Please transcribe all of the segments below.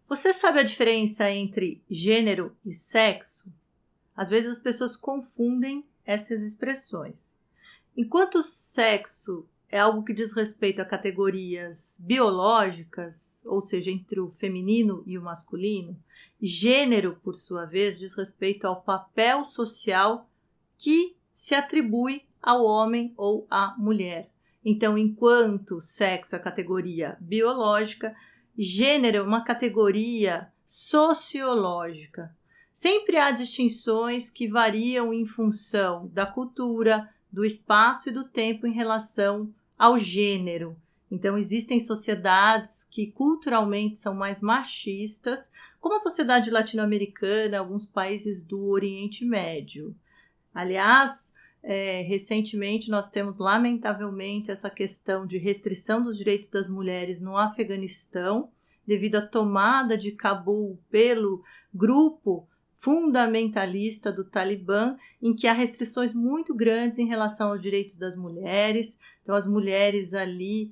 Você sabe a diferença entre gênero e sexo? Às vezes as pessoas confundem essas expressões. Enquanto sexo é algo que diz respeito a categorias biológicas, ou seja, entre o feminino e o masculino, gênero, por sua vez, diz respeito ao papel social que se atribui ao homem ou à mulher. Então, enquanto sexo é a categoria biológica, gênero é uma categoria sociológica. Sempre há distinções que variam em função da cultura, do espaço e do tempo em relação ao gênero. Então, existem sociedades que culturalmente são mais machistas, como a sociedade latino-americana, alguns países do Oriente Médio. Aliás, recentemente nós temos, lamentavelmente, essa questão de restrição dos direitos das mulheres no Afeganistão, devido à tomada de Cabul pelo grupo fundamentalista do Talibã, em que há restrições muito grandes em relação aos direitos das mulheres. Então, as mulheres ali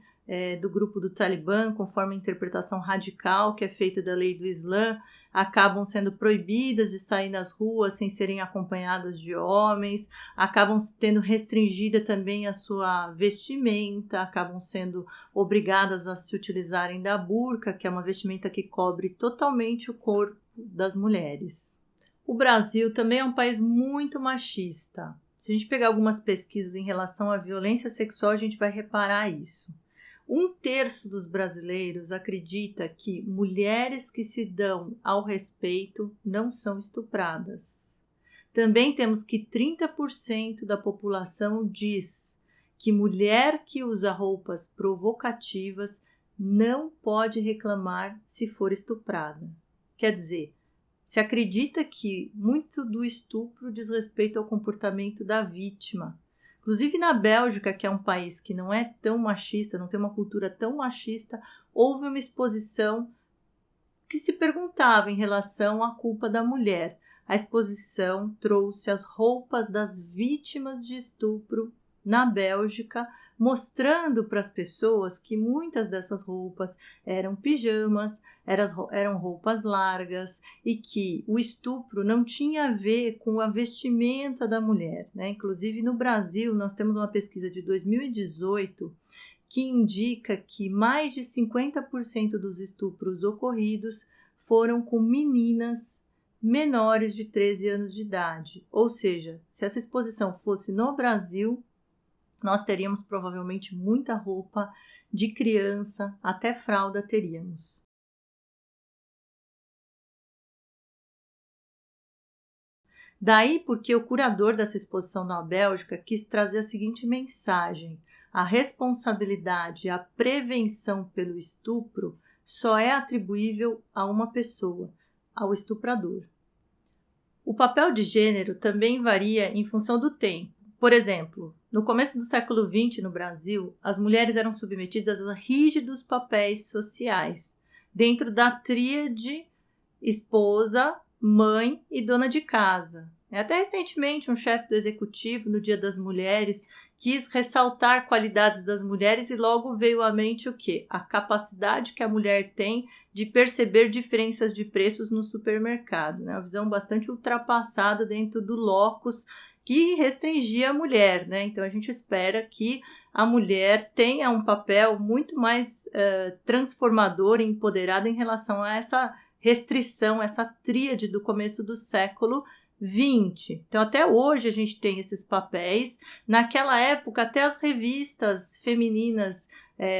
do grupo do Talibã, conforme a interpretação radical que é feita da lei do Islã, acabam sendo proibidas de sair nas ruas sem serem acompanhadas de homens, acabam tendo restringida também a sua vestimenta, acabam sendo obrigadas a se utilizarem da burca, que é uma vestimenta que cobre totalmente o corpo das mulheres. O Brasil também é um país muito machista. Se a gente pegar algumas pesquisas em relação à violência sexual, a gente vai reparar isso. 1/3 dos brasileiros acredita que mulheres que se dão ao respeito não são estupradas. Também temos que 30% da população diz que mulher que usa roupas provocativas não pode reclamar se for estuprada. Quer dizer, se acredita que muito do estupro diz respeito ao comportamento da vítima. Inclusive na Bélgica, que é um país que não é tão machista, não tem uma cultura tão machista, houve uma exposição que se perguntava em relação à culpa da mulher. A exposição trouxe as roupas das vítimas de estupro na Bélgica, mostrando para as pessoas que muitas dessas roupas eram pijamas, eram roupas largas e que o estupro não tinha a ver com a vestimenta da mulher, né? Inclusive no Brasil nós temos uma pesquisa de 2018 que indica que mais de 50% dos estupros ocorridos foram com meninas menores de 13 anos de idade. Ou seja, se essa exposição fosse no Brasil, nós teríamos provavelmente muita roupa de criança, até fralda teríamos. Daí porque o curador dessa exposição na Bélgica quis trazer a seguinte mensagem: a responsabilidade e a prevenção pelo estupro só é atribuível a uma pessoa, ao estuprador. O papel de gênero também varia em função do tempo. Por exemplo, no começo do século XX no Brasil, as mulheres eram submetidas a rígidos papéis sociais, dentro da tríade esposa, mãe e dona de casa. Até recentemente, um chefe do executivo, no Dia das Mulheres, quis ressaltar qualidades das mulheres e logo veio à mente o quê? A capacidade que a mulher tem de perceber diferenças de preços no supermercado, né? Uma visão bastante ultrapassada dentro do locus que restringia a mulher, né? Então, a gente espera que a mulher tenha um papel muito mais transformador e empoderado em relação a essa restrição, essa tríade do começo do século XX. Então, até hoje a gente tem esses papéis. Naquela época, até as revistas femininas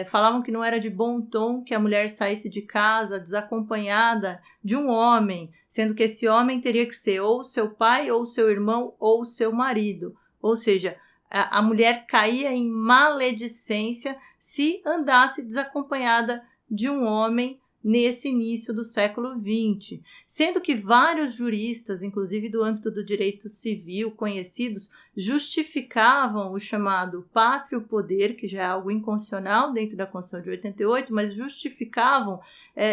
falavam que não era de bom tom que a mulher saísse de casa desacompanhada de um homem, sendo que esse homem teria que ser ou seu pai, ou seu irmão, ou seu marido. Ou seja, a mulher caía em maledicência se andasse desacompanhada de um homem nesse início do século XX, sendo que vários juristas, inclusive do âmbito do direito civil conhecidos, justificavam o chamado pátrio poder, que já é algo inconstitucional dentro da Constituição de 88, mas justificavam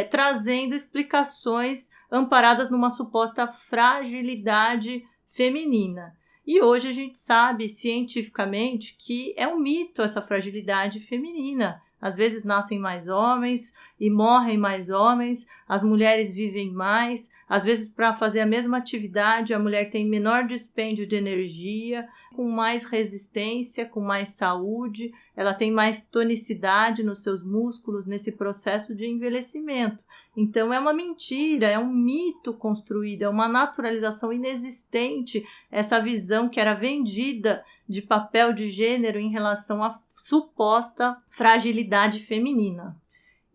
trazendo explicações amparadas numa suposta fragilidade feminina. E hoje a gente sabe cientificamente que é um mito essa fragilidade feminina. Às vezes nascem mais homens e morrem mais homens, as mulheres vivem mais, às vezes para fazer a mesma atividade a mulher tem menor dispêndio de energia, com mais resistência, com mais saúde, ela tem mais tonicidade nos seus músculos nesse processo de envelhecimento. Então é uma mentira, é um mito construído, é uma naturalização inexistente, essa visão que era vendida de papel de gênero em relação à suposta fragilidade feminina.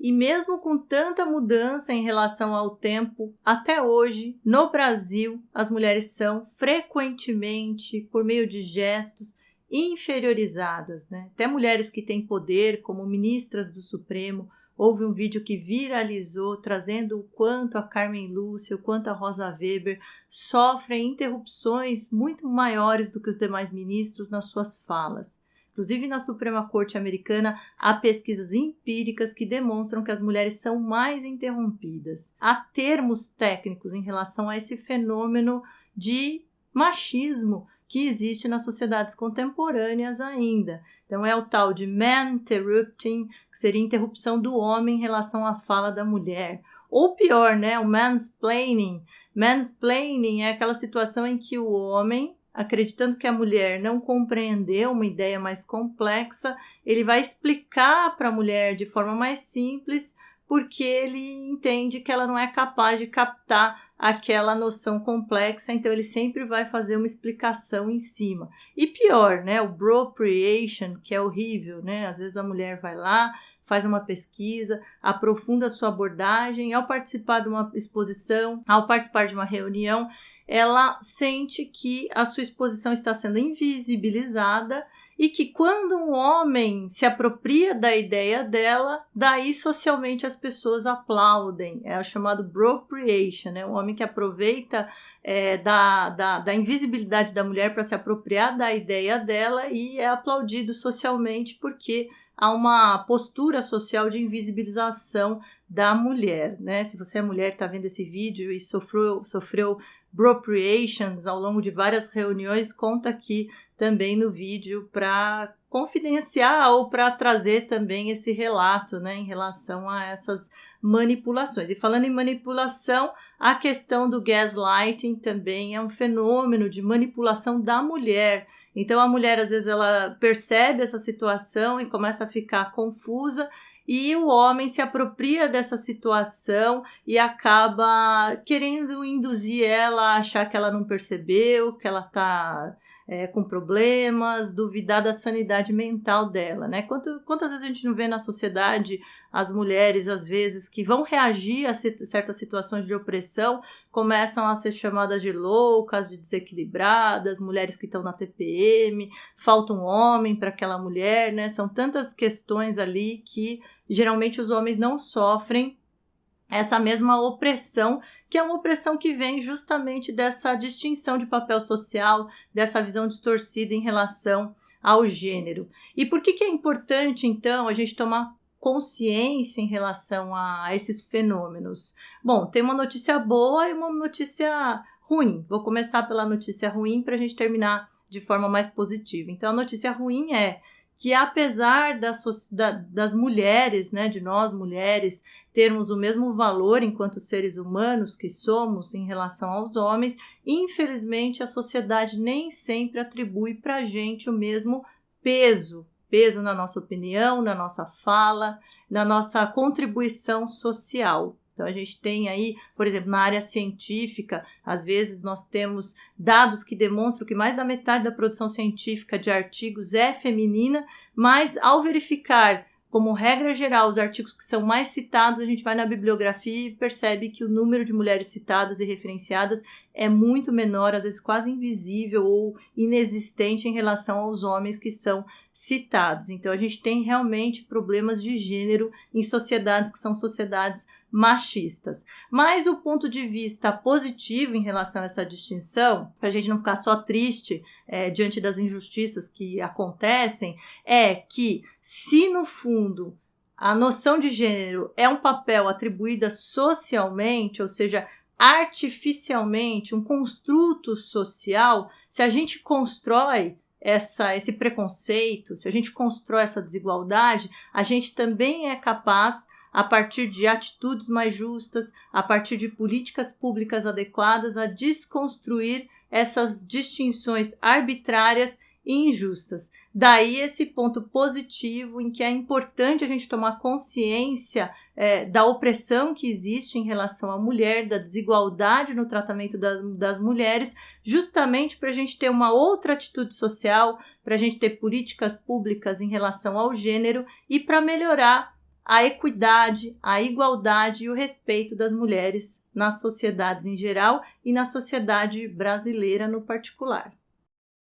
E mesmo com tanta mudança em relação ao tempo, até hoje, no Brasil, as mulheres são frequentemente, por meio de gestos, inferiorizadas, né? Até mulheres que têm poder, como ministras do Supremo. Houve um vídeo que viralizou, trazendo o quanto a Carmen Lúcia, o quanto a Rosa Weber sofrem interrupções muito maiores do que os demais ministros nas suas falas. Inclusive, na Suprema Corte Americana, há pesquisas empíricas que demonstram que as mulheres são mais interrompidas. Há termos técnicos em relação a esse fenômeno de machismo que existe nas sociedades contemporâneas ainda. Então, é o tal de man-interrupting, que seria interrupção do homem em relação à fala da mulher. Ou pior, né, o mansplaining. Mansplaining é aquela situação em que o homem, acreditando que a mulher não compreendeu uma ideia mais complexa, ele vai explicar para a mulher de forma mais simples, porque ele entende que ela não é capaz de captar aquela noção complexa, então ele sempre vai fazer uma explicação em cima. E pior, né, o bropriation, que é horrível, né? Às vezes a mulher vai lá, faz uma pesquisa, aprofunda a sua abordagem, ao participar de uma exposição, ao participar de uma reunião, ela sente que a sua exposição está sendo invisibilizada e que quando um homem se apropria da ideia dela, daí socialmente as pessoas aplaudem. É o chamado bropriation, né? Um homem que aproveita da invisibilidade da mulher para se apropriar da ideia dela e é aplaudido socialmente porque há uma postura social de invisibilização da mulher, né? Se você é mulher, está vendo esse vídeo e sofreu bropriations ao longo de várias reuniões, conta aqui também no vídeo para confidenciar ou para trazer também esse relato, né, em relação a essas manipulações. E falando em manipulação, a questão do gaslighting também é um fenômeno de manipulação da mulher. Então a mulher às vezes ela percebe essa situação e começa a ficar confusa e o homem se apropria dessa situação e acaba querendo induzir ela a achar que ela não percebeu, que ela está com problemas, duvidar da sanidade mental dela, né? Quantas vezes a gente não vê na sociedade as mulheres, às vezes, que vão reagir a certas situações de opressão, começam a ser chamadas de loucas, de desequilibradas, mulheres que estão na TPM, falta um homem para aquela mulher, né? São tantas questões ali que geralmente os homens não sofrem essa mesma opressão, que é uma opressão que vem justamente dessa distinção de papel social, dessa visão distorcida em relação ao gênero. E por que é importante, então, a gente tomar consciência em relação a esses fenômenos? Bom, tem uma notícia boa e uma notícia ruim. Vou começar pela notícia ruim para a gente terminar de forma mais positiva. Então, a notícia ruim é que apesar das mulheres, né, de nós mulheres, termos o mesmo valor enquanto seres humanos que somos em relação aos homens, infelizmente a sociedade nem sempre atribui para a gente o mesmo peso na nossa opinião, na nossa fala, na nossa contribuição social. Então, a gente tem aí, por exemplo, na área científica, às vezes nós temos dados que demonstram que mais da metade da produção científica de artigos é feminina, mas ao verificar, como regra geral, os artigos que são mais citados, a gente vai na bibliografia e percebe que o número de mulheres citadas e referenciadas é muito menor, às vezes quase invisível ou inexistente em relação aos homens que são citados. Então, a gente tem realmente problemas de gênero em sociedades que são sociedades machistas. Mas o ponto de vista positivo em relação a essa distinção, para a gente não ficar só triste diante das injustiças que acontecem, é que se no fundo a noção de gênero é um papel atribuída socialmente, ou seja, artificialmente, um construto social, se a gente constrói esse preconceito, se a gente constrói essa desigualdade, a gente também é capaz, a partir de atitudes mais justas, a partir de políticas públicas adequadas, a desconstruir essas distinções arbitrárias e injustas. Daí esse ponto positivo em que é importante a gente tomar consciência da opressão que existe em relação à mulher, da desigualdade no tratamento das mulheres, justamente para a gente ter uma outra atitude social, para a gente ter políticas públicas em relação ao gênero e para melhorar a equidade, a igualdade e o respeito das mulheres nas sociedades em geral e na sociedade brasileira no particular.